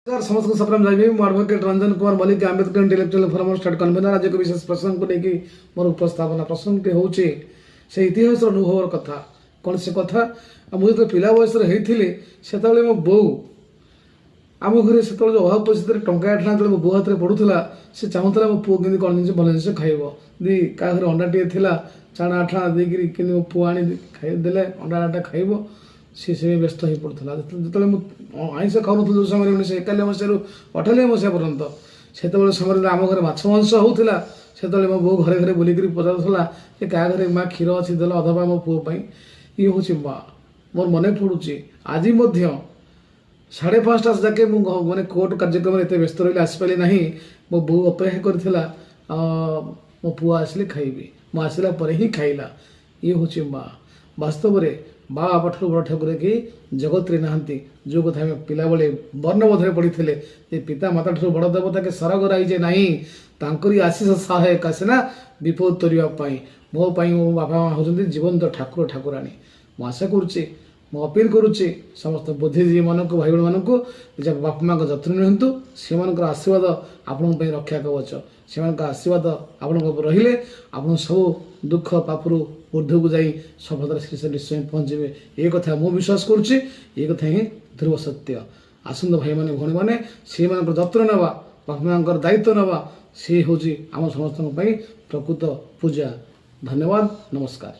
Sir समस्त को सप्राम जाइबे मो advocate Ranjan Kumar Malik Ambedkar intellectual forum state convener आज को विशेष प्रसंग को लेकिन मोर उपस्थापना प्रसंग के होचे से इतिहास अनुभव कथा कौन से कथा मुझे तो पिला बयस होते से मो बो आम घर से अभाव परिस्थिति टंका आठना जो मो बो हाथ में पड़ूला से चाहूला मो पुओ कि कौन जिन भल जिन खाइब दी क्या घर अंडा टे चाणा आठना देकर कि मो पुओ आनी खाईदे अंडा आटा खाइब सी व्यस्त हो पड़ता जो आईस खाऊ जो समय 1991 मसीह 98 मसीहा पर्यंत से समय आम घर माछ मांस होता से मो बो घरे घरे बुलिक पचारूला कि क्या घरे माँ क्षीर अच्छी देला अधपा मो पुओ ये हूँ माँ मोर मन पड़ुची आज 5:30 जाके मैंने कोर्ट कार्यक्रम एत व्यस्त रही आसपारे ना मो बो अपेक्षा करथिला मो पुओ आसिले खाइबी मो आसला पर ही खाइला ये हूँ माँ वास्तव में माँ बापा ठूँ बड़ ठाकुर कि जगत रे नहांती जो कथा आम पिला बेले वर्णबोधरे पढ़ी थे पिता माता ठूँ बड़ देवता के सरग राइजे नहीं तांकरी आशीष सहायक आसेना विपद तरवाई मो मो बापा माँ होती जीवंत ठाकुर ठाकुराणी मु आशा करुच्ची मु अपील करुच्ची समस्त बुद्धिजीवी मानक भाई भाई मानक निज बापा माँ जत्न निहंतु से आशीर्वाद आपण रक्षा कवच से आशीर्वाद आपण रहिले आपण सब दुख पापरू ऊर्ध्व को जाई सफलतार शीर्ष निश्चय पहुँचे ये कथा मु विश्वास करुच्ची ये कथा ही ध्रुव सत्य आसंत भाई मैंने भौणी मैंने से जत्न नवा बापा माँ दायित्व नवा सी हूँ आम समस्त प्रकृत पूजा धन्यवाद नमस्कार।